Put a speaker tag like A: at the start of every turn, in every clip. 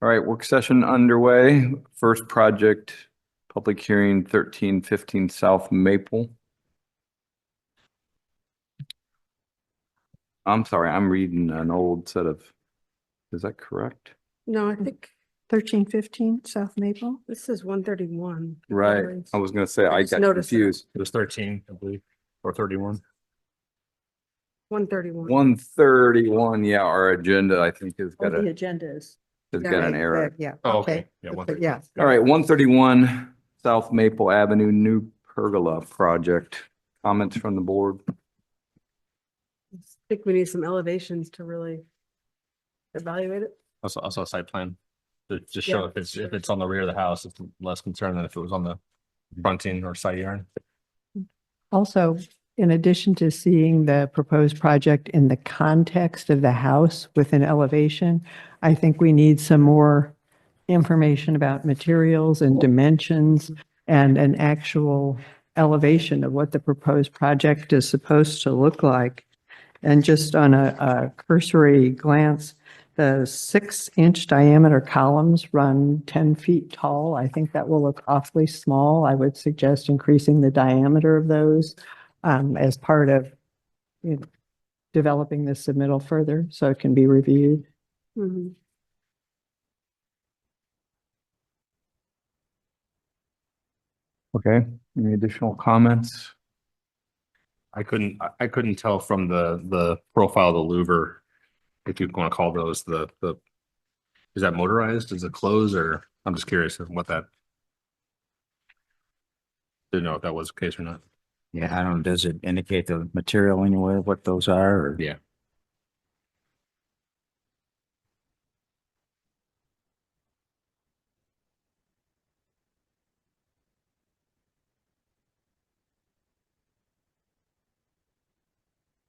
A: All right, work session underway. First project, public hearing 1315 South Maple. I'm sorry, I'm reading an old set of, is that correct?
B: No, I think
C: 1315 South Maple.
B: this is 131.
A: Right, I was gonna say, I
B: just
A: got
B: noticed it.
A: confused.
D: It was 13, I believe, or 31.
B: 131.
A: 131, yeah, our agenda, I think, has
C: Oh,
A: got
C: the
A: a,
C: agenda is.
A: has got an error.
C: Yeah,
D: Oh,
C: okay.
D: Yeah,
C: But yeah,
A: All right, 131 South Maple Avenue, New Pergola project. Comments from the board?
B: I think we need some elevations to really evaluate it.
D: Also a site plan to just
B: Yeah,
D: show if it's on the rear of the house, it's less concern than if it was on the fronting or side yard.
C: also, in addition to seeing the proposed project in the context of the house with an elevation, I think we need some more information about materials and dimensions and an actual elevation of what the proposed project is supposed to look like. And just on a cursory glance, the 6-inch diameter columns run 10 feet tall. I think that will look awfully small. I would suggest increasing the diameter of those as part of developing this submittal further so it can be reviewed.
B: Mhm.
A: Okay, any additional comments?
D: I couldn't tell from the profile of the louver, if you want to call those is that motorized? Is it closed, or I'm just curious of what that. Didn't know if that was the case or not.
E: Yeah, I don't know, does it indicate the material anywhere, what those are, or?
D: Yeah.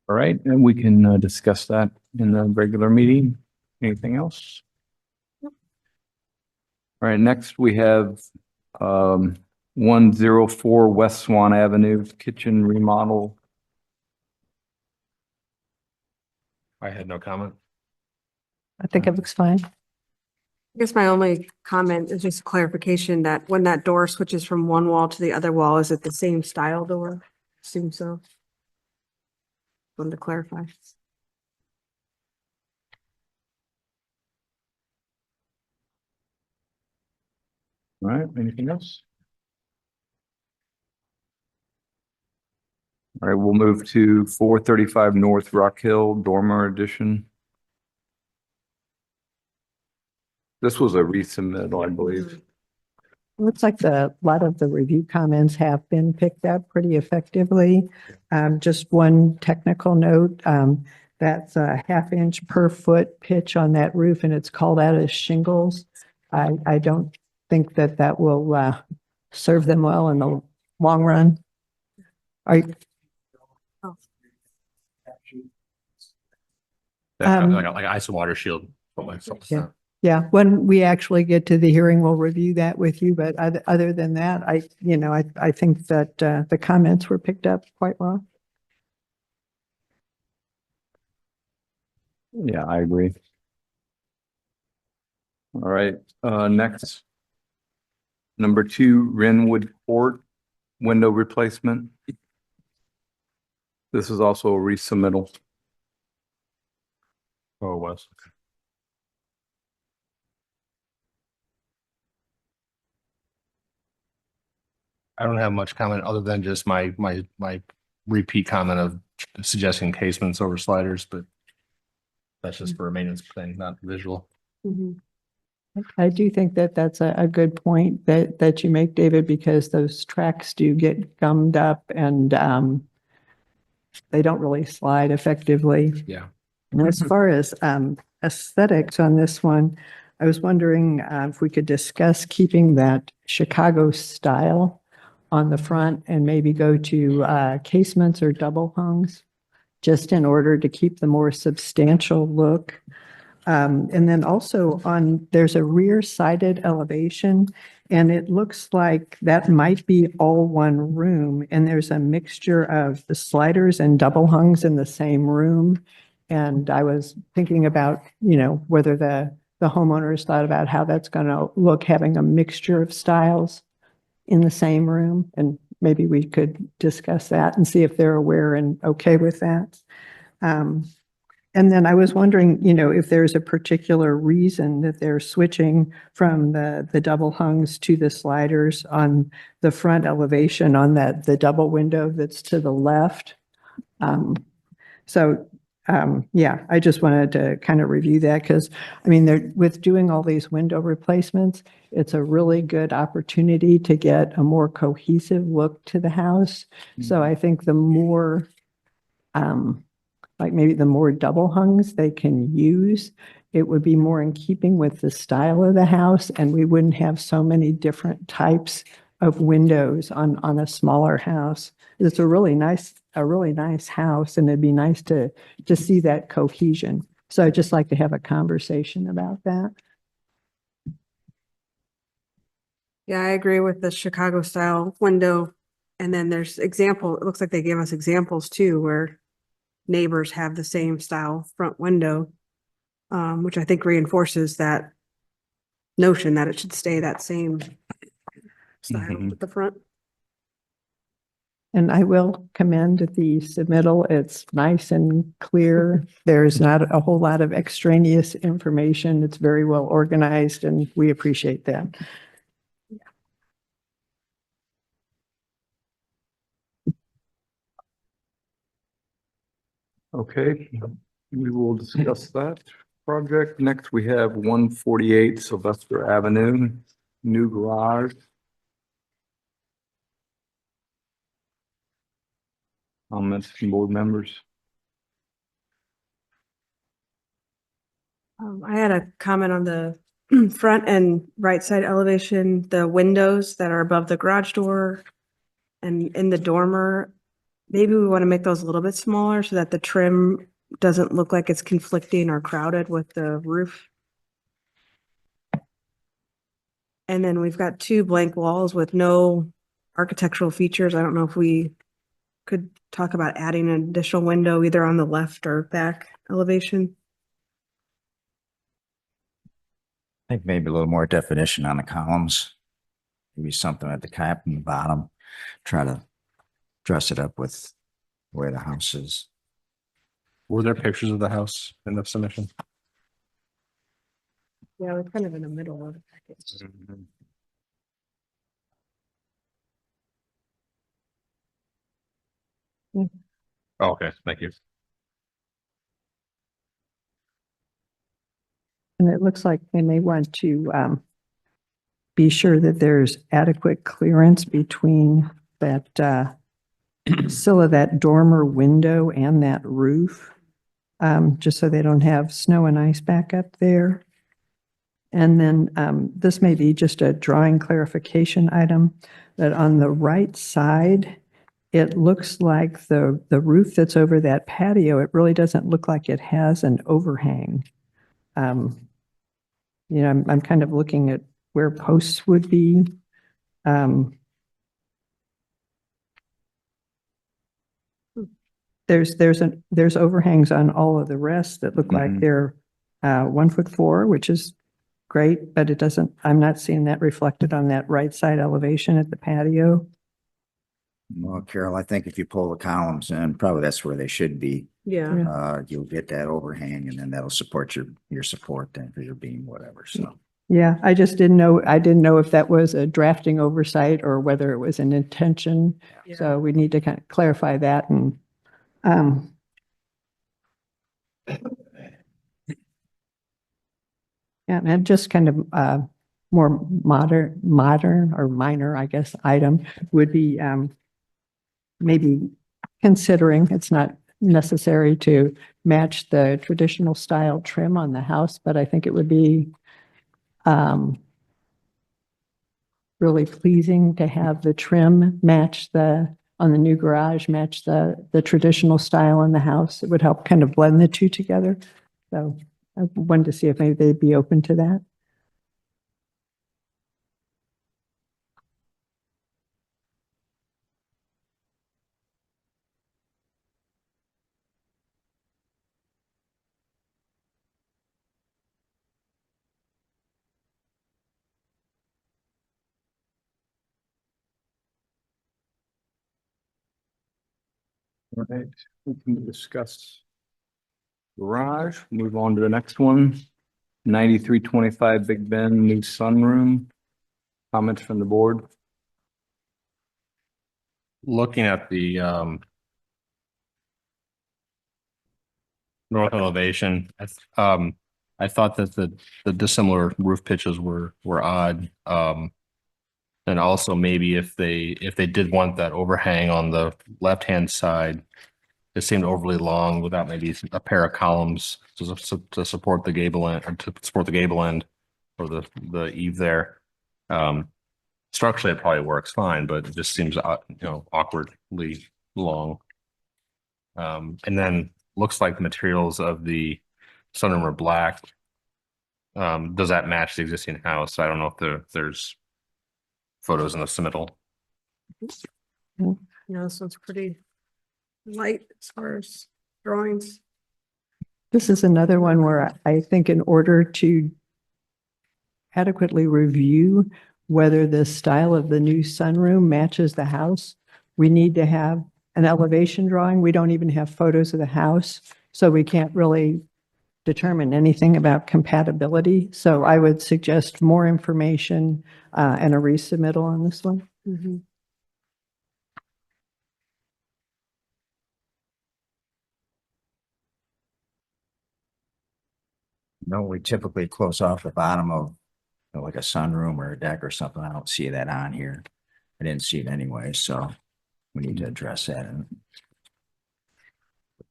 A: All right, and we can discuss that in the regular meeting. Anything else? All right, next we have 104 West Swan Avenue kitchen remodel.
D: I had no comment.
C: I think it looks fine.
B: I guess my only comment is just clarification that when that door switches from one wall to the other wall, is it the same style door? Assume so. Wanted to clarify.
A: All right, anything else? All right, we'll move to 435 North Rock Hill Dormer Edition. This was a resubmit, I believe.
C: Looks like a lot of the review comments have been picked up pretty effectively. Just one technical note, that's a 1/2 inch per foot pitch on that roof and it's called out as shingles. I don't think that that will serve them well in the long run. Are you-
D: Like ice and water shield. Something like
C: Yeah.
D: that.
C: Yeah, when we actually get to the hearing, we'll review that with you, but other than that, I think that the comments were picked up quite well.
A: Yeah, I agree. All right, next. Number 2, Renwood Court window replacement. This is also a resubmittal.
D: Oh, it was. I don't have much comment other than just my repeat comment of suggesting casements over sliders, but that's just for a maintenance thing, not visual.
B: Mhm.
C: I do think that that's a good point that you make, David, because those tracks do get gummed up and they don't really slide effectively.
D: Yeah.
C: And as far as aesthetics on this one, I was wondering if we could discuss keeping that Chicago style on the front and maybe go to casements or double hungs, just in order to keep the more substantial look. And then also there's a rear sided elevation and it looks like that might be all one room. And there's a mixture of the sliders and double hungs in the same room. And I was thinking about, whether the the homeowner has thought about how that's going to look, having a mixture of styles in the same room. And maybe we could discuss that and see if they're aware and okay with that. And then I was wondering, if there's a particular reason that they're switching from the double hungs to the sliders on the front elevation on the double window that's to the left. Yeah, I just wanted to kind of review that because, I mean, with doing all these window replacements, it's a really good opportunity to get a more cohesive look to the house. So I think the more, like maybe the more double hungs they can use, it would be more in keeping with the style of the house, and we wouldn't have so many different types of windows on a smaller house. It's a really nice house, and it'd be nice to see that cohesion. So I'd just like to have a conversation about that.
B: Yeah, I agree with the Chicago style window. And then there's it looks like they gave us examples too, where neighbors have the same style front window, which I think reinforces that notion that it should stay that same style
A: Mhm.
B: at the front.
C: And I will commend the submittal. It's nice and clear. There's not a whole lot of extraneous information. It's very well organized, and we appreciate that.
A: Okay, we will discuss that project. Next, we have 148 Sylvester Avenue, new garage. Comments from board members?
B: I had a comment on the front and right side elevation, the windows that are above the garage door and in the dormer. Maybe we want to make those a little bit smaller so that the trim doesn't look like it's conflicting or crowded with the roof. And then we've got 2 blank walls with no architectural features. I don't know if we could talk about adding an additional window either on the left or back elevation.
E: I think maybe a little more definition on the columns. Maybe something at the top and the bottom. Try to dress it up with where the house is.
D: Were there pictures of the house in the submission?
B: Yeah, we're kind of in the middle of the package.
D: Oh, okay, thank you.
C: And it looks like they may want to be sure that there's adequate clearance between that sill of that dormer window and that roof, just so they don't have snow and ice back up there. And then this may be just a drawing clarification item, that on the right side, it looks like the roof that's over that patio, it really doesn't look like it has an overhang. I'm kind of looking at where posts would be. There's overhangs on all of the rest that look like
A: Mhm.
C: they're 1'4", which is great, but I'm not seeing that reflected on that right side elevation at the patio.
E: Well, Carol, I think if you pull the columns in, probably that's where they should be.
B: Yeah.
E: You'll get that overhang and then that'll support your support then for your beam, whatever, so.
C: Yeah, I didn't know if that was a drafting oversight or whether it was an intention. So we need to kind of clarify that and, yeah, and just kind of, more modern or minor, I guess, item would be, maybe considering, it's not necessary to match the traditional style trim on the house, but I think it would be, really pleasing to have the trim match on the new garage, match the traditional style in the house. It would help kind of blend the two together. So I wanted to see if maybe they'd be open to that.
A: All right, we can discuss garage, move on to the next one. 9325 Big Ben, new sunroom. Comments from the board?
D: Looking at the north elevation, I thought that the dissimilar roof pitches were odd. And also maybe if they did want that overhang on the left-hand side, it seemed overly long without maybe a pair of columns to support the gable end, or to support the gable end or the eave there. Structurally, it probably works fine, but it just seems, awkwardly long. And then looks like the materials of the sunroom are black. Does that match the existing house? I don't know if there's photos in the submittal.
B: This one's pretty light as far as drawings.
C: This is another one where I think in order to adequately review whether the style of the new sunroom matches the house, we need to have an elevation drawing. We don't even have photos of the house, so we can't really determine anything about compatibility. So I would suggest more information and a resubmittal on this one.
B: Mhm.
E: No, we typically close off the bottom of like a sunroom or a deck or something. I don't see that on here. I didn't see it anyway, so we need to address that.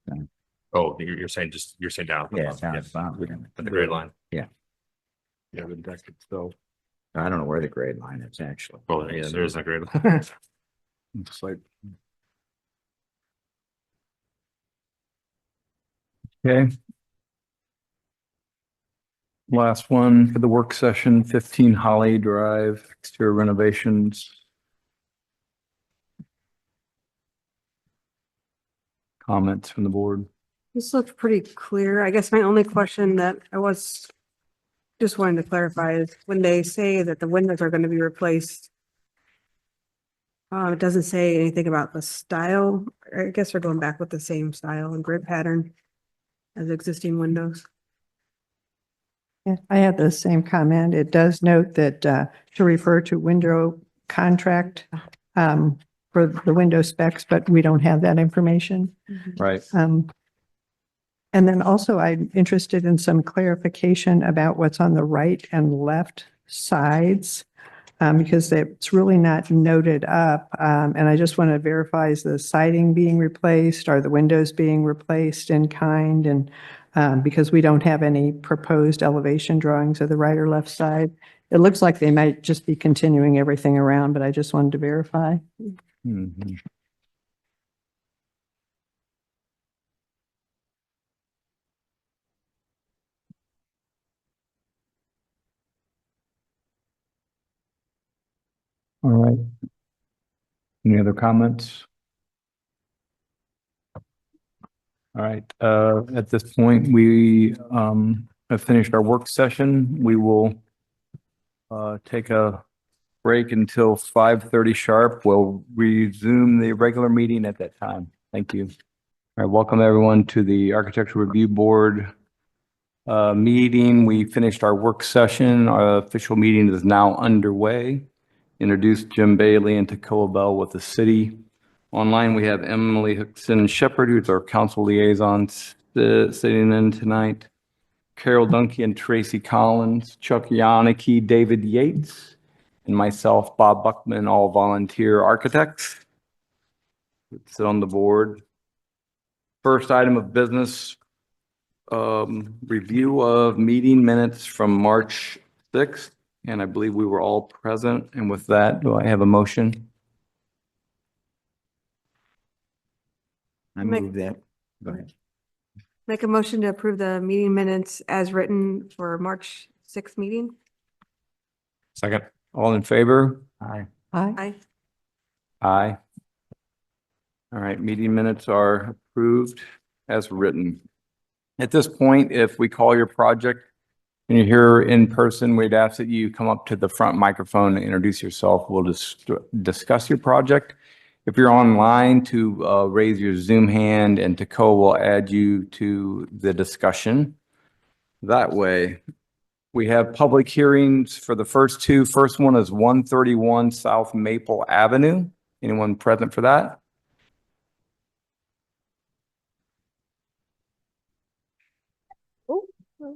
E: And
D: Oh, you're saying down.
E: yeah, down at the bottom.
D: At the grade line.
E: Yeah.
D: Yeah, the deck itself.
E: I don't know where the grade line is actually.
D: Oh, yeah, there is a grade line.
A: Looks like. Okay. Last one for the work session, 15 Holly Drive, exterior renovations. Comments from the board?
B: This looked pretty clear. I guess my only question that I was just wanting to clarify is when they say that the windows are going to be replaced, it doesn't say anything about the style. I guess they're going back with the same style and grid pattern as existing windows.
C: Yeah, I have the same comment. It does note that to refer to window contract for the window specs, but we don't have that information.
A: Right.
C: And then also I'm interested in some clarification about what's on the right and left sides, because it's really not noted up. And I just want to verify, is the siding being replaced? Are the windows being replaced in kind? And because we don't have any proposed elevation drawings of the right or left side, it looks like they might just be continuing everything around, but I just wanted to verify.
A: Mhm. All right. Any other comments? All right, at this point, we have finished our work session. We will take a break until 5:30 sharp. We'll resume the regular meeting at that time. Thank you. All right, welcome everyone to the Architectural Review Board meeting. We finished our work session. Our official meeting is now underway. Introduced Jim Bailey and Tacoa Bell with the city. Online, we have Emily Hickson Shepherd, who's our council liaison, sitting in tonight. Carol Dunkey and Tracy Collins, Chuck Yannicki, David Yates, and myself, Bob Buckman, all volunteer architects. Sit on the board. First item of business, review of meeting minutes from March 6th, and I believe we were all present. And with that, do I have a motion?
E: I
B: Make-
E: move that. Go ahead.
B: Make a motion to approve the meeting minutes as written for March 6th meeting.
D: Second.
A: All in favor?
E: Aye.
C: Aye.
B: Aye.
A: Aye. All right, meeting minutes are approved as written. At this point, if we call your project and you're here in person, we'd ask that you come up to the front microphone and introduce yourself. We'll just discuss your project. if you're online to raise your Zoom hand and Taco will add you to the discussion. That way, we have public hearings for the first two. First one is 131 South Maple Avenue. Anyone present for that?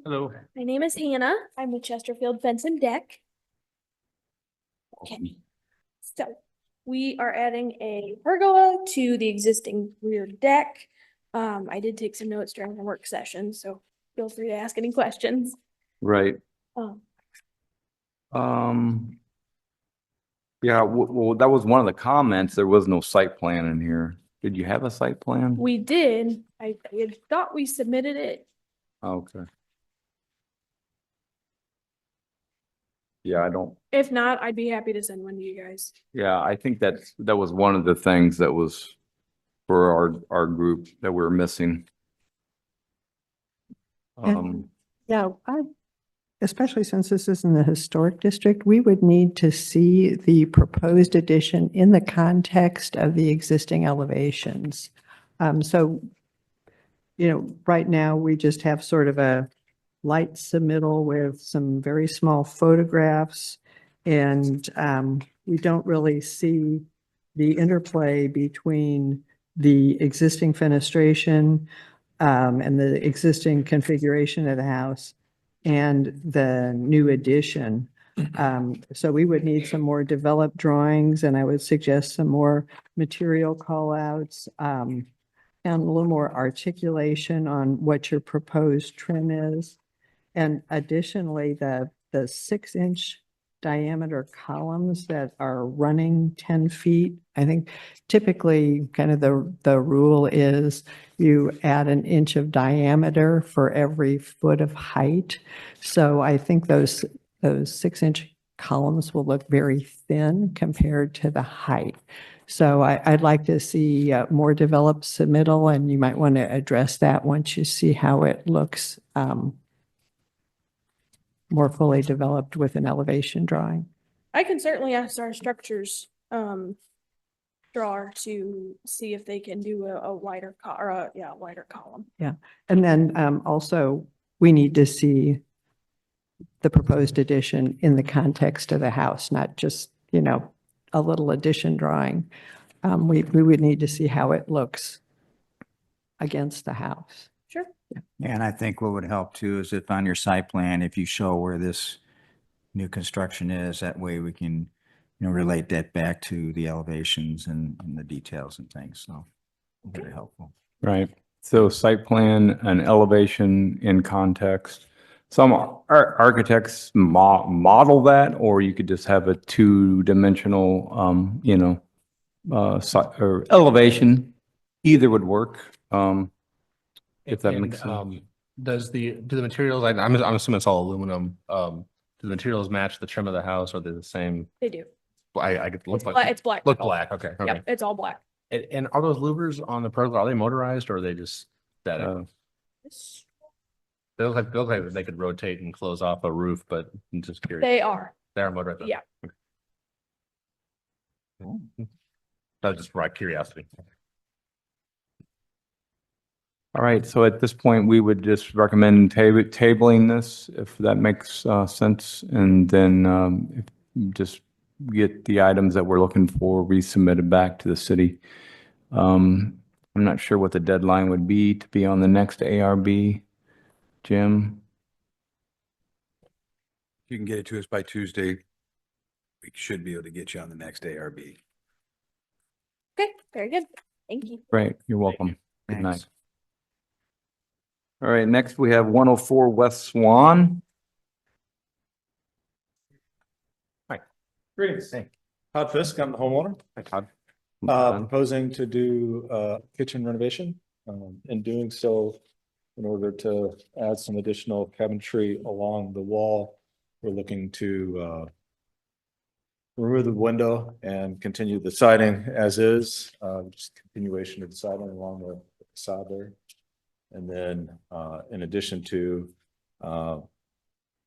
D: Hello.
F: My name is Hannah. I'm with Chesterfield Fence and Deck. Okay. So we are adding a pergola to the existing rear deck. I did take some notes during the work session, so feel free to ask any questions.
A: Right.
F: Um,
A: Yeah, well, that was one of the comments. There was no site plan in here. Did you have a site plan?
F: we did, I had thought we submitted it.
A: Okay. Yeah, I don't,
F: If not, I'd be happy to send one to you guys.
A: yeah, I think that was one of the things that was for our group that we're missing.
C: And- Yeah, especially since this is in the historic district, we would need to see the proposed addition in the context of the existing elevations. So, right now, we just have sort of a light submittal with some very small photographs. And we don't really see the interplay between the existing fenestration and the existing configuration of the house and the new addition. So we would need some more developed drawings, and I would suggest some more material callouts, and a little more articulation on what your proposed trim is. And additionally, the 6-inch diameter columns that are running 10 feet, I think typically kind of the rule is you add an inch of diameter for every foot of height. So I think those 6-inch columns will look very thin compared to the height. So I'd like to see more developed submittal, and you might want to address that once you see how it looks more fully developed with an elevation drawing.
F: I can certainly ask our structures drawer to see if they can do a wider wider column.
C: And then also, we need to see the proposed addition in the context of the house, not just, a little addition drawing. We would need to see how it looks against the house.
F: Sure.
E: And I think what would help too is if on your site plan, if you show where this new construction is, that way we can, relate that back to the elevations and the details and things. So very helpful.
A: Right. So site plan and elevation in context. Some architects model that, or you could just have a two-dimensional, or elevation. Either would work. If that makes sense.
D: Do the materials, I'm assuming it's all aluminum. Do the materials match the trim of the house? Or are they the same?
F: They do.
D: I could look
F: It's black.
D: look
F: metal.
D: black. Okay. Okay.
F: Yep, it's all black.
D: And are those louvers on the pergola, are they motorized or are they just static? They look like they could rotate and close off a roof, but I'm just curious.
F: They are.
D: They are motorized.
F: Yeah.
D: That was just for curiosity.
A: All right, so at this point, we would just recommend tabling this, if that makes sense. And then if you just get the items that we're looking for resubmitted back to the city. I'm not sure what the deadline would be to be on the next ARB. Jim?
G: You can get it to us by Tuesday. We should be able to get you on the next ARB.
F: Okay, very good. Thank you.
A: Great, you're welcome. Good night.
E: Thanks.
A: All right, next we have 104 West Swan.
H: Greetings. Todd Fisk, I'm the homeowner.
A: Hi, Todd.
H: Proposing to do kitchen renovation. In doing so, in order to add some additional cabinetry along the wall, we're looking to remove the window and continue the siding as is, just continuation of the siding along the facade there. And then in addition to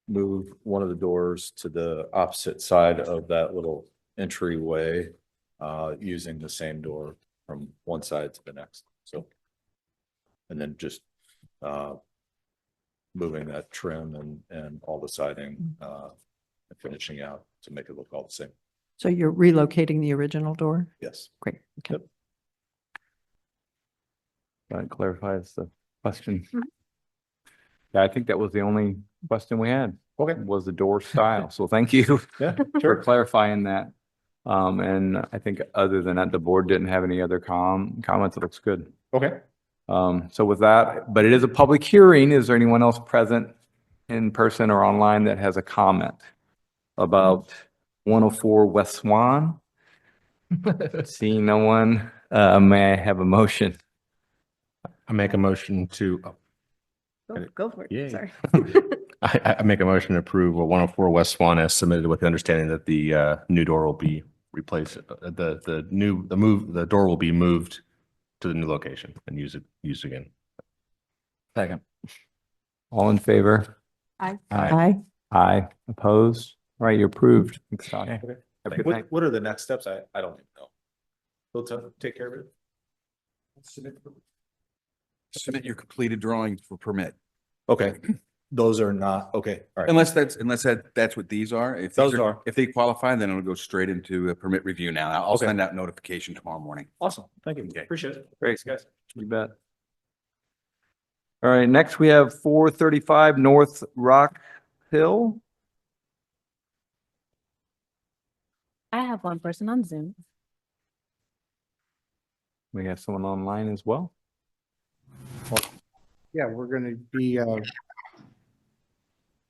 H: move one of the doors to the opposite side of that little entryway using the same door from one side to the next, so. And then just, moving that trim and all the siding, and finishing out to make it look all the same.
C: So you're relocating the original door?
H: Yes.
C: Great. Okay.
A: That clarifies the question.
B: Mhm.
A: Yeah, I think that was the only question we had,
H: Okay.
A: was the door style. So thank you
H: Yeah,
A: for
H: sure.
A: clarifying that. And I think other than that, the board didn't have any other comments. It looks good.
H: Okay.
A: So with that, but it is a public hearing. Is there anyone else present in person or online that has a comment about 104 West Swan? Seeing no one, may I have a motion?
D: I make a motion to,
B: Go for
D: Yay.
B: it, sorry.
D: I make a motion to approve 104 West Swan as submitted with the understanding that the new door will be replaced. The door will be moved to the new location and used again.
E: Second.
A: All in favor?
B: Aye.
C: Aye.
A: Aye. Opposed? All right, you're approved. Thanks, Todd.
H: Okay.
A: Have a good night.
H: What are the next steps? I don't even know. They'll take care of it.
G: Submit your completed drawings for permit.
H: Okay, those are not, okay, all right.
G: Unless that's what these are. If
H: Those
G: these
H: are.
G: If they qualify, then it'll go straight into a permit review now. I'll
H: Okay.
G: send out notification tomorrow morning.
H: Awesome, thank you,
G: Okay.
H: appreciate it.
A: Great.
H: Thanks, guys.
A: You bet. All right, next we have 435 North Rock Hill.
I: I have one person on Zoom.
A: We have someone online as well.
J: Yeah, we're gonna be,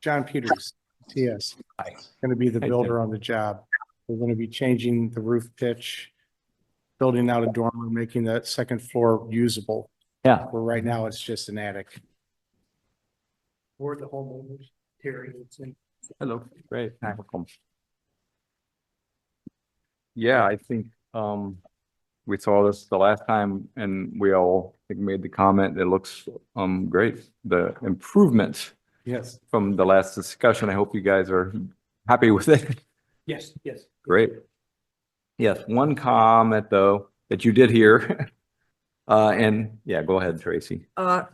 J: John Peters, TS. Gonna be the
A: Hi,
J: builder on the job. We're gonna be changing the roof pitch, building out a dormer, making that second floor usable,
A: Yeah.
J: where right now it's just an attic. For the homeowners, Terry, it's in.
A: Hello. Great. Welcome. Yeah, I think, we saw this the last time and we all I think made the comment. It looks, great. The improvements
J: Yes,
A: from the last discussion. I hope you guys are happy with it.
J: yes, yes.
A: Great. Yes, one comment though, that you did hear. And yeah, go ahead, Tracy.
B: I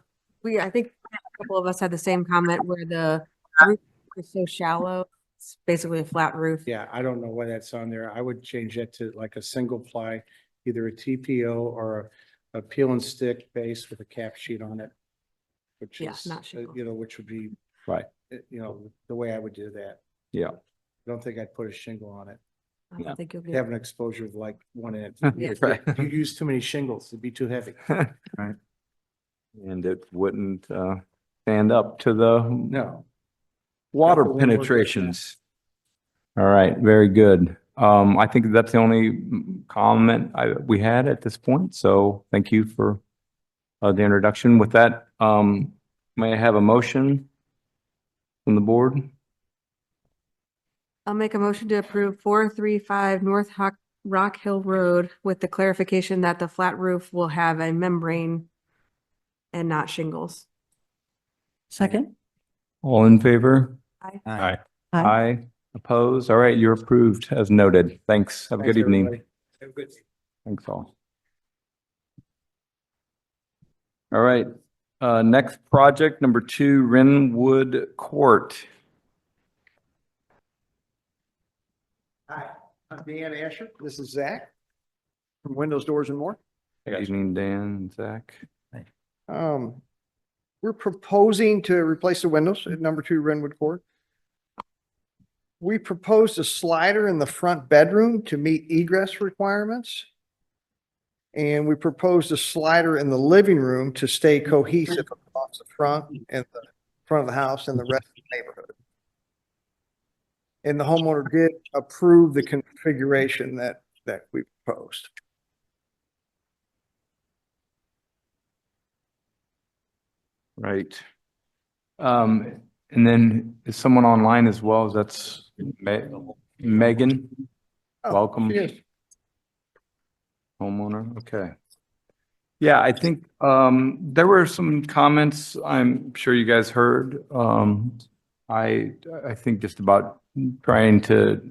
B: think a couple of us had the same comment where the roof is so shallow. It's basically a flat roof.
J: Yeah, I don't know why that's on there. I would change that to like a single ply, either a TPO or a peel and stick base with a cap sheet on it. Which
B: Yeah,
J: is,
B: not shingle.
J: which would be.
A: Right.
J: The way I would do that.
A: Yeah.
J: I don't think I'd put a shingle on it.
B: I don't
A: Yeah.
B: think you'll be.
J: Have an exposure of like 1 inch.
B: Yeah.
A: Right.
J: If you use too many shingles, it'd be too heavy.
A: And it wouldn't, stand up to the
J: No.
A: water
J: Definitely wouldn't work like that.
A: penetrations. All right, very good. I think that's the only comment we had at this point. So thank you for the introduction. With that, may I have a motion from the board?
B: I'll make a motion to approve 435 North Rock Hill Road with the clarification that the flat roof will have a membrane and not shingles.
C: Second?
A: All in favor?
B: Aye.
D: Aye.
A: Aye. Opposed? All right, you're approved as noted. Thanks. Have a good
J: Thanks,
A: evening.
J: everybody. Have a good.
A: Thanks all. All right, next project, number 2, Renwood Court.
J: Hi, I'm Dan Asher. This is Zach from Windows, Doors and More.
A: Good evening, Dan and Zach.
K: We're proposing to replace the windows at number 2 Renwood Court. We proposed a slider in the front bedroom to meet egress requirements. And we proposed a slider in the living room to stay cohesive across the front and the front of the house and the rest of the neighborhood. And the homeowner did approve the configuration that we proposed.
A: Right. And then is someone online as well? That's Megan?
K: Oh,
A: Welcome.
K: she is.
A: Homeowner, okay. Yeah, I think there were some comments I'm sure you guys heard. I think just about trying to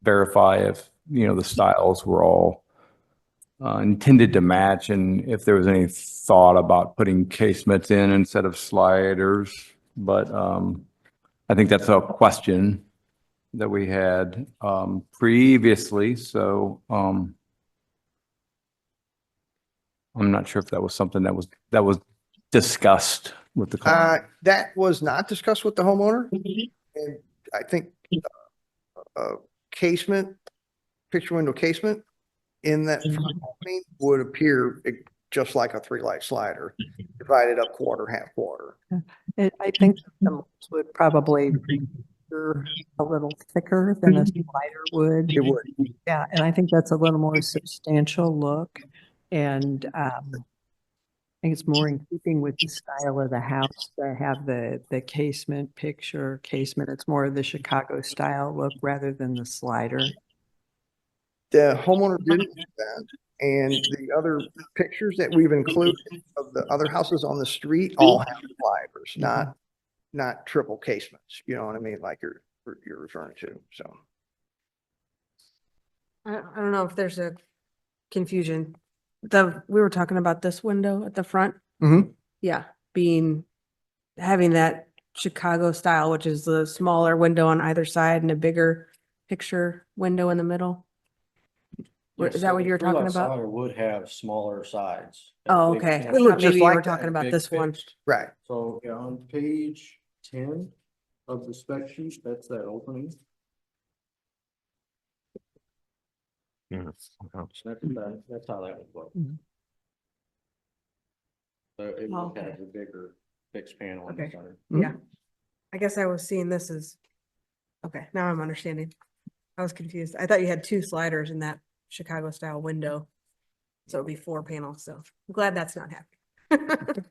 A: verify if, the styles were all intended to match and if there was any thought about putting casements in instead of sliders. But I think that's a question that we had previously. So I'm not sure if that was something that was discussed with the client.
K: That was not discussed with the homeowner. And I think casement, picture window casement in that front opening would appear just like a 3-light slider, divided up quarter, half quarter.
C: I think the molds would probably be a little thicker than a slider would.
K: It would.
C: Yeah, and I think that's a little more substantial look. And I think it's more in keeping with the style of the house to have the casement picture, casement. It's more of the Chicago style look rather than the slider.
K: The homeowner didn't do that. And the other pictures that we've included of the other houses on the street all have sliders, not triple casements. You know what I mean? Like you're referring to, so.
B: I don't know if there's a confusion. We were talking about this window at the front.
K: Mhm.
B: Yeah, having that Chicago style, which is the smaller window on either side and a bigger picture window in the middle. Is that what you were talking about?
L: Would have smaller sides.
B: Oh, okay. I
K: It looked
B: thought
K: just
B: maybe you
K: like
B: were
K: that,
B: talking about this one.
K: Right.
L: So yeah, on page 10 of the spec sheet, that's that opening. That's how that would look.
C: Mhm.
L: So it
B: Oh,
L: would have
B: okay.
L: a bigger fixed panel on the
B: Okay.
L: side.
B: Yeah. I guess I was seeing this as, okay, now I'm understanding. I was confused. I thought you had 2 sliders in that Chicago style window. So it'd be 4 panels. So I'm glad that's not happening.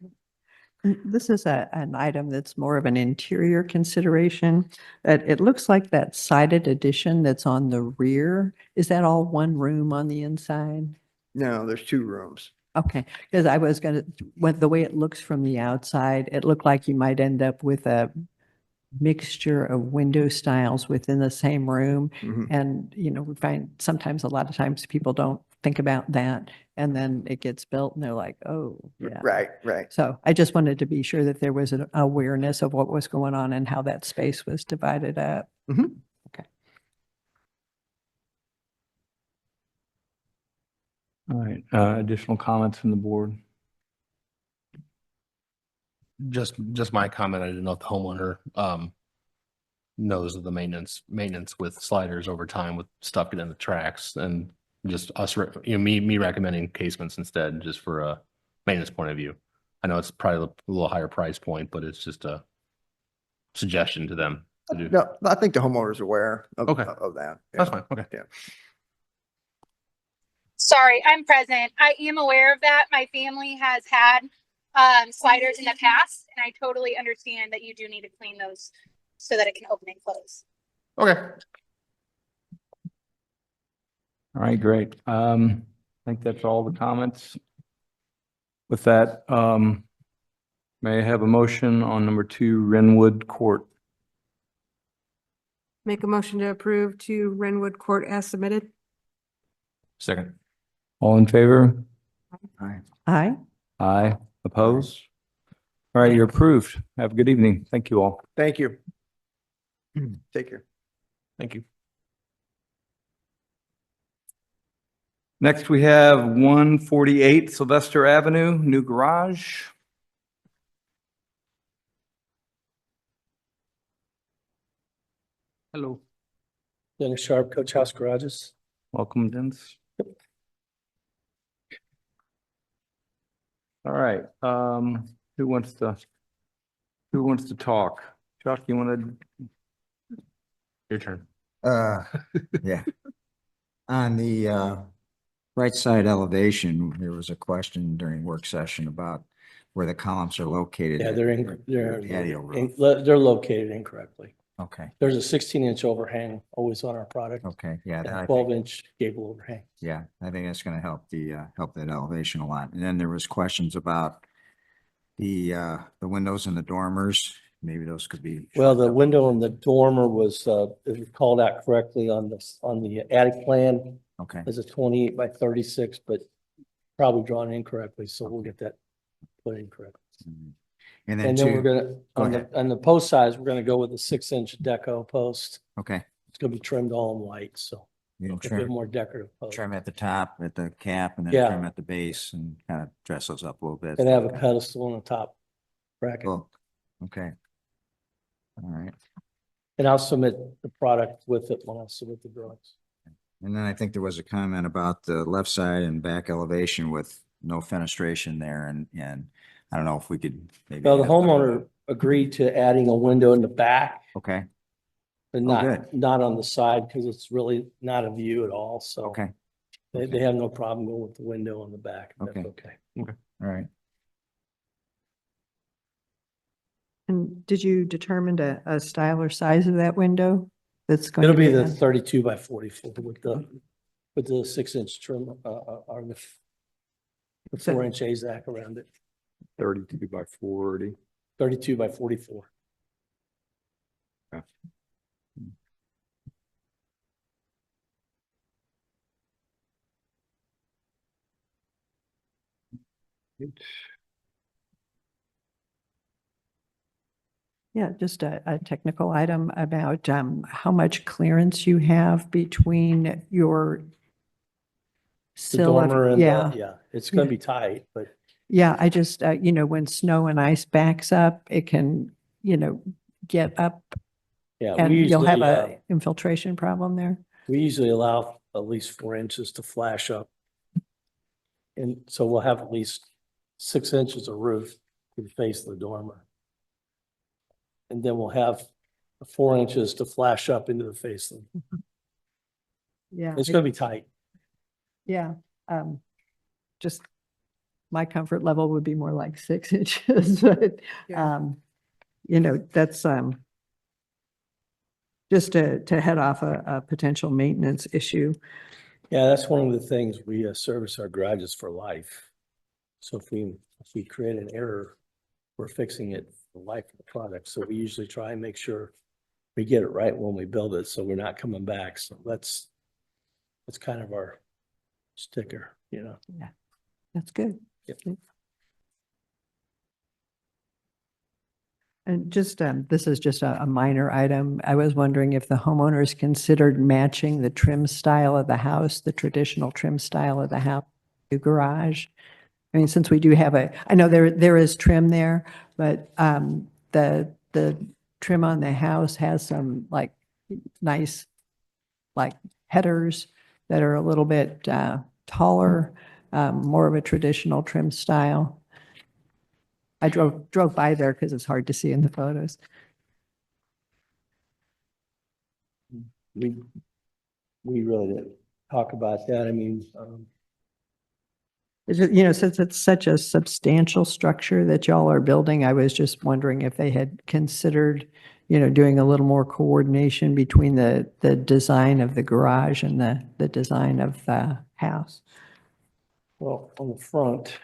C: This is an item that's more of an interior consideration. It looks like that sided addition that's on the rear. Is that all one room on the inside?
K: No, there's 2 rooms.
C: Okay, because I was gonna, the way it looks from the outside, it looked like you might end up with a mixture of window styles within the same room.
K: Mhm.
C: And, we find sometimes, a lot of times people don't think about that. And then it gets built and they're like, oh, yeah.
K: Right.
C: So I just wanted to be sure that there was an awareness of what was going on and how that space was divided up.
K: Mhm.
C: Okay.
A: All right, additional comments from the board?
D: Just my comment. I didn't know if the homeowner knows of the maintenance with sliders over time with stuff getting in the tracks, and just us, me recommending casements instead, just for a maintenance point of view. I know it's probably a little higher price point, but it's just a suggestion to them to do.
K: No, I think the homeowner's aware of
D: Okay.
K: of that.
D: That's fine. Okay.
K: Yeah.
M: Sorry, I'm present. I am aware of that. My family has had sliders in the past, and I totally understand that you do need to clean those so that it can open and close.
D: Okay.
A: All right, great. I think that's all the comments. With that, may I have a motion on number 2, Renwood Court?
B: Make a motion to approve to Renwood Court as submitted.
D: Second.
A: All in favor?
C: Aye.
A: Aye. Opposed? All right, you're approved. Have a good evening. Thank you all.
K: Thank you. Take care.
D: Thank you.
A: Next, we have 148 Sylvester Avenue, new garage. Hello.
L: Dennis Sharp, Coach House Garages.
A: Welcome, Dennis. All right, who wants to talk? Chuck, you want to?
D: Your turn.
E: Yeah. On the right side elevation, there was a question during work session about where the columns are located.
L: Yeah, they're
E: Patio roof.
L: they're located incorrectly.
E: Okay,
L: There's a 16-inch overhang always on our product,
E: okay, yeah.
L: and
E: that I
L: a
E: think-
L: 12-inch gable overhang.
E: Yeah, I think that's gonna help help that elevation a lot. And then there was questions about the windows in the dormers. Maybe those could be.
L: Well, the window in the dormer was, it was called out correctly on the attic plan
E: Okay,
L: as a 28 by 36, but probably drawn incorrectly, so we'll get that put in correct.
E: And
L: And
E: then
L: then we're
E: two,
L: gonna,
E: go
L: on
E: ahead.
L: the post size, we're gonna go with a 6-inch deco post.
E: okay,
L: It's gonna be trimmed all in white, so
E: you
L: a
E: can
L: bit
E: trim,
L: more decorative post.
E: trim at the top, at the cap, and then
L: Yeah.
E: trim at the base and kind of dress those up a little bit.
L: And have a pedestal on the top bracket.
E: Cool. Okay. All right.
L: And I'll submit the product with it when I submit the drawings.
E: And then I think there was a comment about the left side and back elevation with no fenestration there, and I don't know if we could maybe.
L: Well, the
E: have-
L: homeowner agreed to adding a window in the back,
E: Okay,
L: but
E: Oh, good.
L: not on the side, because it's really not a view at all, so.
E: okay,
L: They have no problem going with the window on the back. That's
E: Okay.
L: okay.
E: all right.
C: And did you determine a style or size of that window that's going
L: It'll
C: to
L: be
C: be
L: the
C: done?
L: 32 by 44 with the 6-inch trim, or the
C: So-
L: 4-inch AZAC around it,
A: 32 by 40.
L: 32 by 44.
C: Yeah, just a technical item about how much clearance you have between your
L: The
C: sill of-
L: dormer and,
C: yeah.
L: yeah, it's gonna
C: Yeah.
L: be tight, but
C: Yeah, I just, when snow and ice backs up, it can, get up
L: yeah,
C: and
L: we
C: you'll have
L: usually,
C: a infiltration problem there.
L: we usually allow at least 4 inches to flash up. And so we'll have at least 6 inches of roof to the face of the dormer. And then we'll have 4 inches to flash up into the face of them.
C: Yeah.
L: It's gonna be tight.
C: Yeah, just my comfort level would be more like 6 inches, but,
B: Yeah.
C: That's, just to head off a potential maintenance issue.
L: Yeah, that's one of the things we service our garages for life. So if we create an error, we're fixing it for the life of the product. So we usually try and make sure we get it right when we build it, so we're not coming back. So that's kind of our sticker,
C: That's good.
L: Yep.
C: And just, this is just a minor item. I was wondering if the homeowners considered matching the trim style of the house, the traditional trim style of the house, new garage. I mean, since we do have I know there is trim there, but the trim on the house has some like nice like headers that are a little bit taller, more of a traditional trim style. I drove by there because it's hard to see in the photos.
L: we really didn't talk about that. I mean,
C: It's just, since it's such a substantial structure that y'all are building, I was just wondering if they had considered, doing a little more coordination between the design of the garage and the design of the house.
L: well, on the front.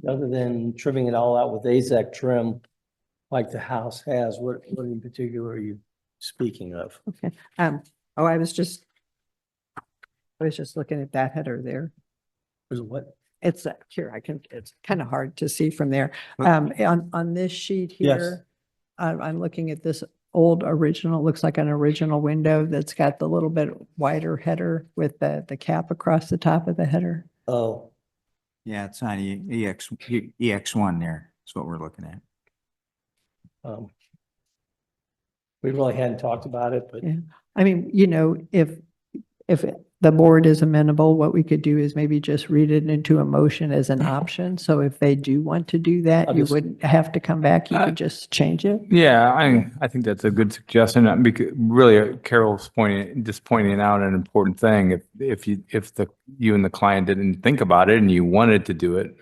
L: Other than trimming it all out with AZAC trim, like the house has, what in particular are you speaking of?
C: Okay. I was just looking at that header there.
L: Is it what?
C: It's here, it's kind of hard to see from there.
E: Well-
C: On this sheet
L: Yes.
C: here, I'm looking at this old original, looks like an original window that's got the little bit wider header with the cap across the top of the header.
L: Oh,
E: Yeah, it's on EX1 there. That's what we're looking at.
L: we really hadn't talked about it, but
C: Yeah. I mean, if the board is amenable, what we could do is maybe just read it into a motion as an option. So if they do want to do that,
L: I'll
C: you
L: just-
C: wouldn't have to come back. You could just change it.
A: Yeah, I think that's a good suggestion. Because really, Carol's pointing out an important thing. If you and the client didn't think about it and you wanted to do it,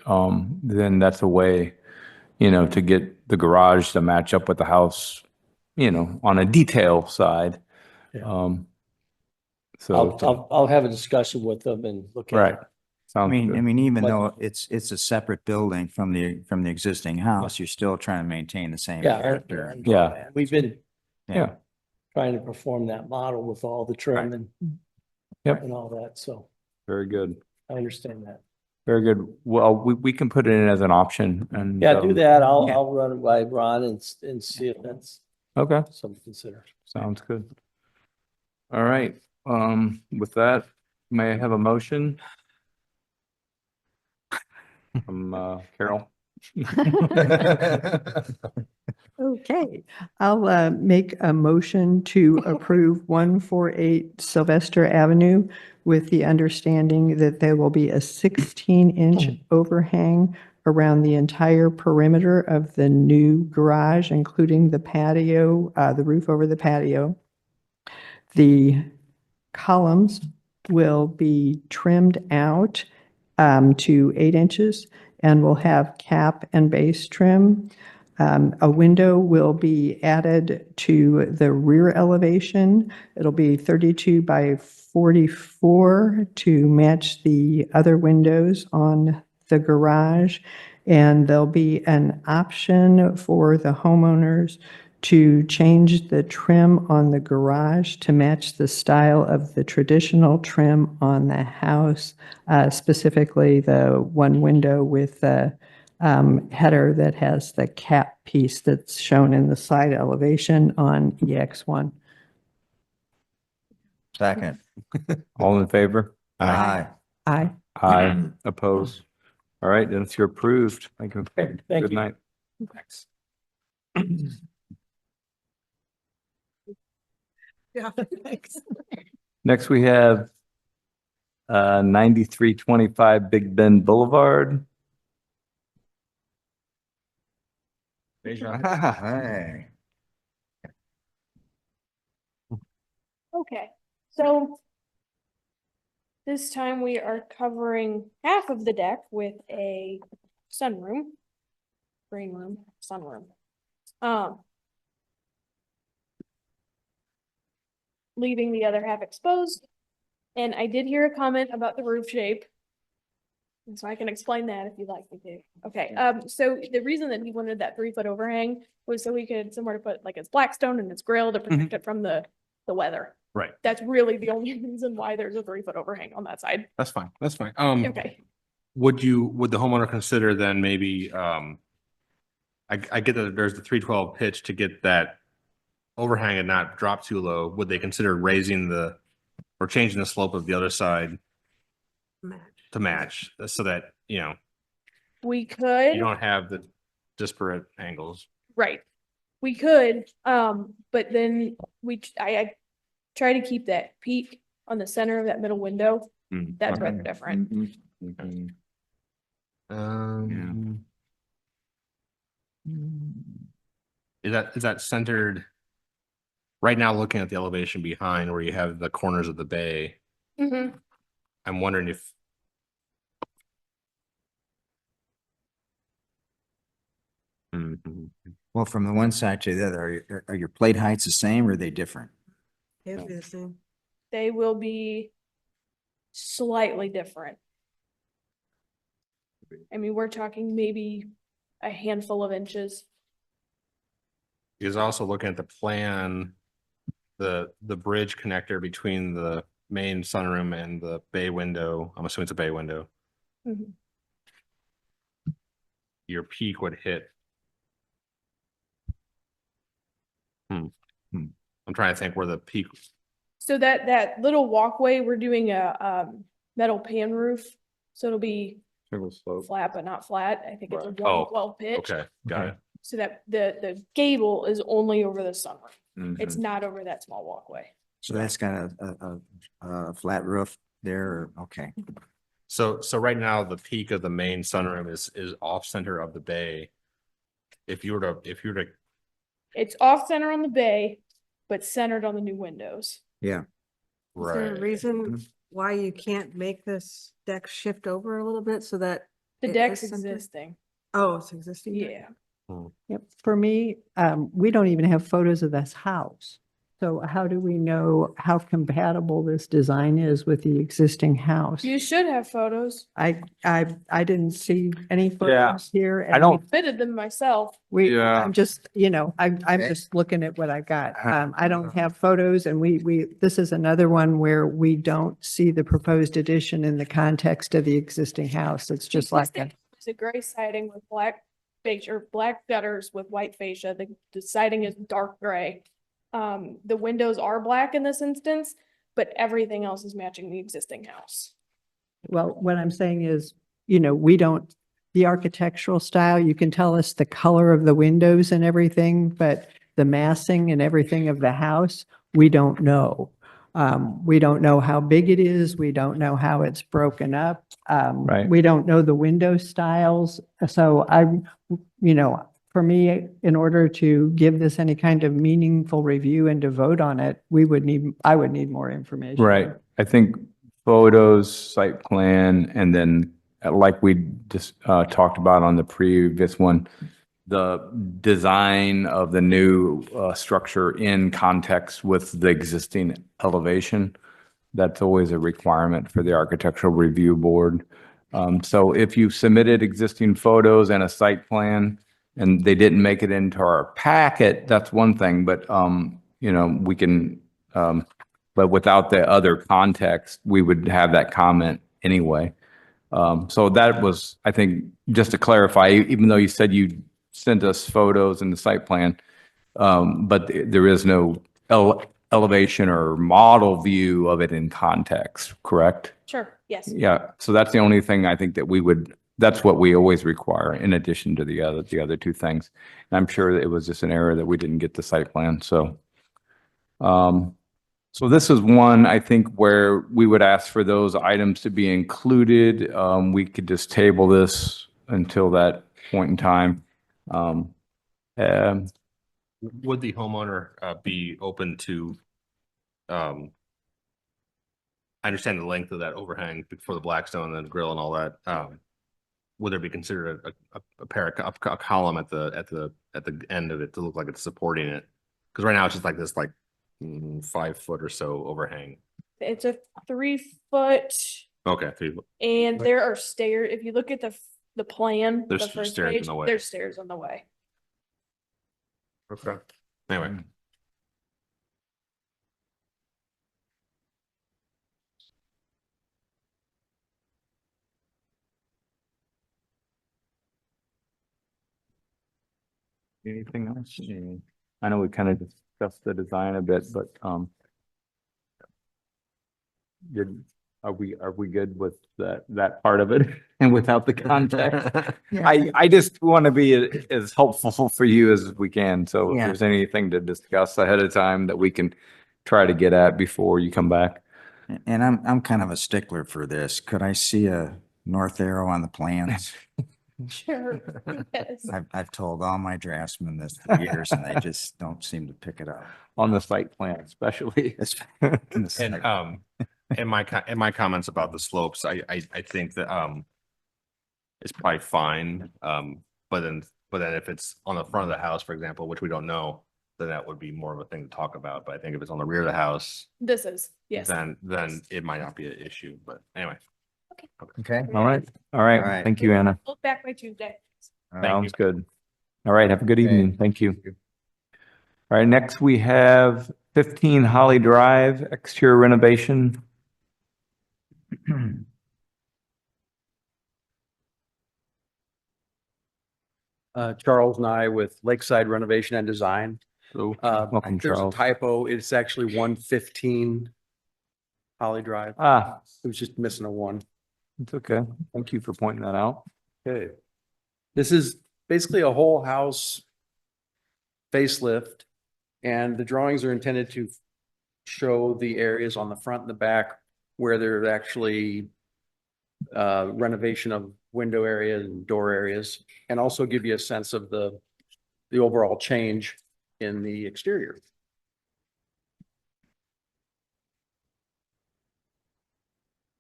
A: then that's a way, to get the garage to match up with the house, on a detail side.
L: Yeah.
A: So,
L: I'll have a discussion with them and look at
A: right.
L: it.
E: I
A: Sounds
E: mean,
A: good.
E: even
L: But-
E: though it's a separate building from the existing house, you're still trying to maintain the same
L: Yeah.
E: character.
A: Yeah.
L: We've been,
A: Yeah.
L: trying to perform that model with all the trim and
A: Yep.
L: and all that, so
A: Very good.
L: I understand that.
A: Very good. Well, we can put it in as an option and.
L: Yeah, do that. I'll,
A: yeah.
L: I'll run it by Ron and see if that's
A: Okay,
L: something to consider.
A: sounds good. All right, with that, may I have a motion? From, Carol?
C: Okay, I'll make a motion to approve 148 Sylvester Avenue with the understanding that there will be a 16-inch overhang around the entire perimeter of the new garage, including the patio, the roof over the patio. The columns will be trimmed out to 8 inches and will have cap and base trim. A window will be added to the rear elevation. It'll be 32 by 44 to match the other windows on the garage. And there'll be an option for the homeowners to change the trim on the garage to match the style of the traditional trim on the house, specifically the one window with the header that has the cap piece that's shown in the side elevation on EX1.
E: Second.
A: All in favor?
E: Aye.
C: Aye.
A: Aye, opposed. All right, then it's approved. Thank you.
L: Thank
A: Good
L: you.
A: night.
L: Thanks.
B: Yeah, thanks.
A: Next, we have 9325 Big Bend Boulevard.
E: Hey.
F: Okay, so this time we are covering half of the deck with a sunroom, green room, sunroom. Leaving the other half exposed. And I did hear a comment about the roof shape. And so I can explain that if you'd like me to. Okay, so the reason that he wanted that 3-foot overhang was so he could somewhere to put like his Blackstone and his grill to protect it from the weather.
D: Right.
F: That's really the only reason why there's a 3-foot overhang on that side.
D: That's fine. That's fine.
F: Okay,
D: Would the homeowner consider then maybe, I get that there's the 312 pitch to get that overhang and not drop too low. Would they consider raising or changing the slope of the other side to match so that,
F: we
D: you
F: could,
D: don't have the disparate angles?
F: right, we could, but then I try to keep that peak on the center of that middle window. That's rather different.
D: Is that centered? Right now, looking at the elevation behind where you have the corners of the bay,
F: Mhm.
D: I'm wondering if.
E: Well, from the one side to the other, are your plate heights the same or are they different?
B: It'd be the same.
F: They will be slightly different. I mean, we're talking maybe a handful of inches.
D: Is also looking at the plan, the bridge connector between the main sunroom and the bay window. I'm assuming it's a bay window.
F: Mhm.
D: Your peak would hit. I'm trying to think where the peak.
F: So that little walkway, we're doing a metal pan roof, so it'll be
A: Single slope.
F: flat but not flat. I think it's a
A: Right.
F: 112 pitch.
D: Okay, got it.
F: So that the gable is only over the sunroom.
A: Mhm.
F: It's not over that small walkway.
E: So that's got a flat roof there, okay.
D: So right now, the peak of the main sunroom is off center of the bay. If you were to,
F: It's off center on the bay, but centered on the new windows.
E: Yeah.
B: Is there a
D: right,
B: reason why you can't make this deck shift over a little bit so that?
F: The
B: it
F: deck's
B: is centered?
F: existing.
B: Oh, it's existing? deck?
F: Yeah.
C: Yep. For me, we don't even have photos of this house. So how do we know how compatible this design is with the existing house?
F: You should have photos.
C: I didn't see any
A: Yeah,
C: photos here.
A: I
C: and
A: don't,
F: Fitted them myself.
A: Yeah.
C: I'm just, I'm just looking at what I got. I don't
A: Uh-huh.
C: have photos and this is another one where we don't see the proposed addition in the context of the existing house. It's just like a,
F: It's a gray siding with black fascia, or black gutters with white fascia. The siding is dark gray. The windows are black in this instance, but everything else is matching the existing house.
C: well, what I'm saying is, we don't, the architectural style, you can tell us the color of the windows and everything, but the massing and everything of the house, we don't know. We don't know how big it is. We don't know how it's broken up.
A: Right.
C: We don't know the window styles. So for me, in order to give this any kind of meaningful review and to vote on it, I would need more information.
A: right. I think photos, site plan, and then like we just talked about on the previous one, the design of the new structure in context with the existing elevation. That's always a requirement for the architectural review board. So if you submitted existing photos and a site plan and they didn't make it into our packet, that's one thing, but we can, but without the other context, we would have that comment anyway. So that was, I think, just to clarify, even though you said you sent us photos in the site plan, but there is no elevation or model view of it in context, correct?
F: Sure, yes.
A: Yeah, so that's the only thing I think that that's what we always require in addition to the other two things. And I'm sure that it was just an error that we didn't get the site plan, so. So this is one, I think, where we would ask for those items to be included. We could just table this until that point in time.
D: Would the homeowner be open to, I understand the length of that overhang for the Blackstone and the grill and all that. Would there be considered a column at the end of it to look like it's supporting it? Because right now it's just like this 5 foot or so overhang.
F: It's a 3 foot,
D: Okay, 3 foot.
F: and there are stairs. If you look at the plan,
D: There's
F: the first
D: stairs in
F: page,
D: the way.
F: there's stairs on the way.
D: Okay. Anyway.
A: Anything else? I know we kind of discussed the design a bit, but are we good with that part of it and without the context? I just want to be as helpful for you as we can. So if
E: Yeah.
A: there's anything to discuss ahead of time that we can try to get at before you come back.
E: And I'm kind of a stickler for this. Could I see a north arrow on the plans?
F: Sure. Yes.
E: I've told all my draftsmen this for years and they just don't seem to pick it up.
A: On the site plan especially.
D: And in my comments about the slopes, I think that it's probably fine. But then if it's on the front of the house, for example, which we don't know, then that would be more of a thing to talk about. But I think if it's on the rear of the house,
F: This is, yes.
D: then it might not be an issue. But anyway.
E: Okay.
A: All right. All right.
E: All right.
A: Thank you, Anna.
F: Look back by Tuesday.
A: Sounds good. All right. Have a good evening. Thank you. All right. Next, we have 15 Holly Drive exterior renovation.
N: Charles Nye with Lakeside Renovation and Design.
A: So,
N: Uh,
A: welcome,
N: There's a
A: Charles.
N: typo. It's actually 115 Holly Drive.
A: Ah,
N: It was just missing a 1.
A: it's okay. Thank you for pointing that out.
N: Okay. This is basically a whole house facelift, and the drawings are intended to show the areas on the front and the back where there's actually renovation of window areas and door areas, and also give you a sense of the overall change in the exterior.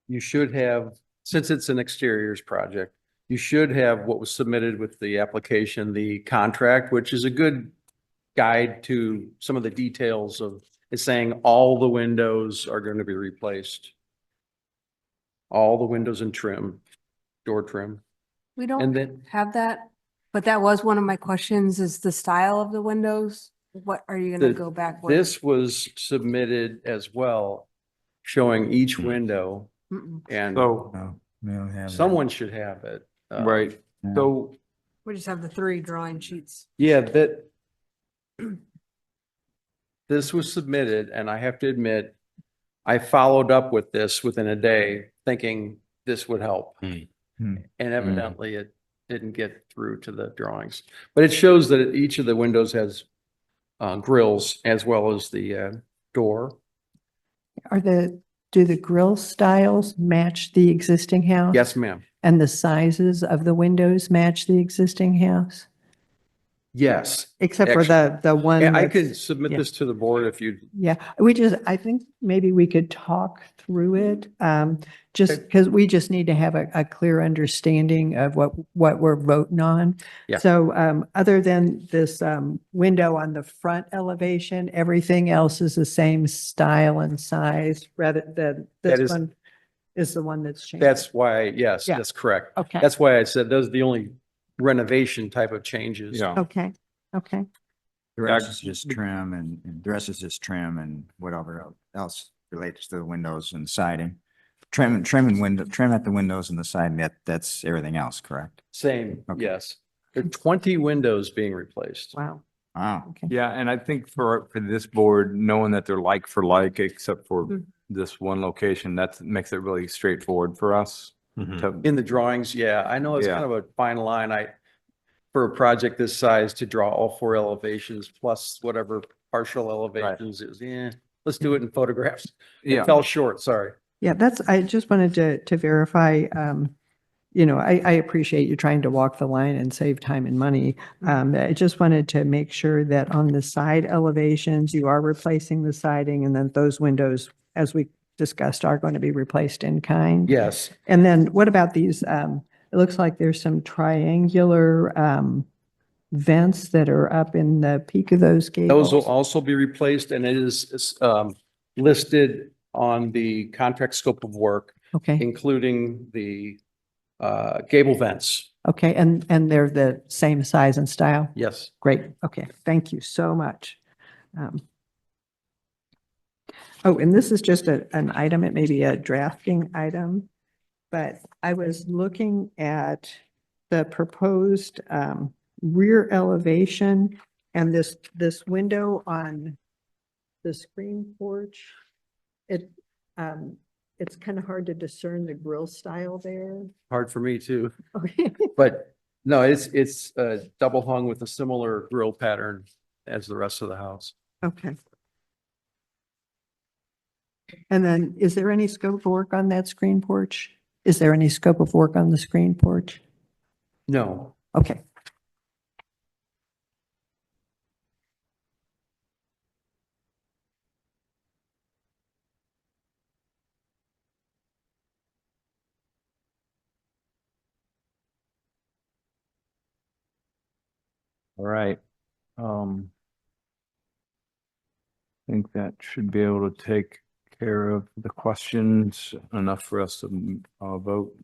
N: You should have, since it's an exteriors project, you should have what was submitted with the application, the contract, which is a good guide to some of the details of It's saying all the windows are going to be replaced. All the windows and trim, door trim.
B: We
N: And
B: don't
N: then
B: have that, but that was one of my questions, is the style of the windows. What are you gonna
N: The-
B: go back with?
N: this was submitted as well, showing each window
B: Mm-mm.
N: and
A: So,
E: No, we don't have that.
N: someone should have it.
A: right,
E: Yeah.
A: so
B: We just have the 3 drawing sheets.
N: Yeah, that this was submitted, and I have to admit, I followed up with this within a day, thinking this would help.
D: Hmm.
E: Hmm.
N: And evidently it didn't get through to the drawings. But it shows that each of the windows has grills as well as the door.
C: Do the grill styles match the existing house?
N: Yes, ma'am.
C: And the sizes of the windows match the existing house?
N: Yes.
C: Except for the one
N: And I
C: that's-
N: could submit
C: yeah.
N: this to the board if you,
C: Yeah, I think maybe we could talk through it, just
N: Okay.
C: because we just need to have a clear understanding of what we're voting on.
N: Yeah.
C: So, other than this, window on the front elevation, everything else is the same style and size, rather than
N: That
C: this
N: is-
C: one is the one that's changed.
N: that's why, yes,
C: Yeah.
N: that's correct.
C: Okay,
N: That's why I said those are the only renovation type of changes.
A: yeah.
C: okay, okay.
E: The rest is just trim and the rest is just trim and whatever else relates to the windows and siding. Trim at the windows and the siding, that's everything else, correct?
N: Same,
E: Okay.
N: yes. There are 20 windows being replaced.
C: Wow,
E: Wow.
C: okay.
A: Yeah, and I think for this board, knowing that they're like for like, except for
B: Mm.
A: this one location, that makes it really straightforward for us.
D: Mhm.
A: to-
N: In the drawings, yeah, I know it's
A: Yeah.
N: kind of a fine line. For a project this size to draw all 4 elevations plus whatever partial elevations is, let's do it in photographs. It
A: Yeah,
N: fell short, sorry.
C: Yeah, I just wanted to verify, I appreciate you trying to walk the line and save time and money. I just wanted to make sure that on the side elevations, you are replacing the siding and then those windows, as we discussed, are going to be replaced in kind.
N: Yes,
C: And then what about these, it looks like there's some triangular, vents that are up in the peak of those gables.
N: those will also be replaced and it is listed on the contract scope of work,
C: Okay,
N: including the gable vents.
C: okay, and they're the same size and style?
N: Yes.
C: Great, okay, thank you so much. Oh, and this is just an item, it may be a drafting item, but I was looking at the proposed rear elevation and this window on the screen porch. It's kind of hard to discern the grill style there.
N: Hard for me too,
C: Okay.
N: but no, it's double hung with a similar grill pattern as the rest of the house.
C: Okay. And then, is there any scope of work on that screen porch? Is there any scope of work on the screen porch?
N: No,
C: Okay.
A: all right. I think that should be able to take care of the questions, enough for us to vote.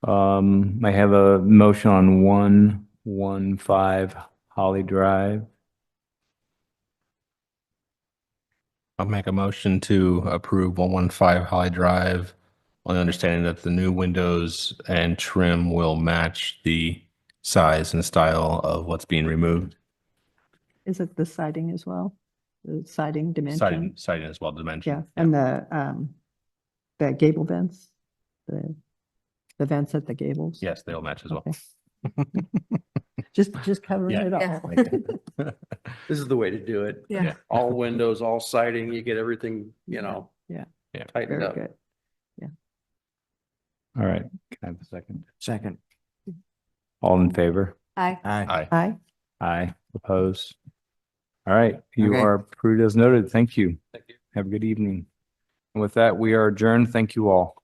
A: I have a motion on 115 Holly Drive.
D: I'll make a motion to approve 115 Holly Drive on the understanding that the new windows and trim will match the size and style of what's being removed.
C: Is it the siding as well? The siding dimension?
D: Siding as well, dimension.
C: Yeah, and the gable vents? The vents at the gables?
D: Yes, they'll match as well.
C: Okay. Just covering
D: Yeah.
C: it
B: Yeah.
C: all.
N: this is the way to do it.
B: Yeah.
N: All windows, all siding, you get everything,
C: Yeah.
N: tightened
C: Very
N: up.
C: good.
A: All right, can I have a second?
E: Second.
A: All in favor?
B: Aye.
E: Aye.
C: Aye.
A: Aye, opposed? All right, you
E: Okay.
A: are approved as noted. Thank you.
N: Thank you.
A: Have a good evening. And with that, we are adjourned. Thank you all.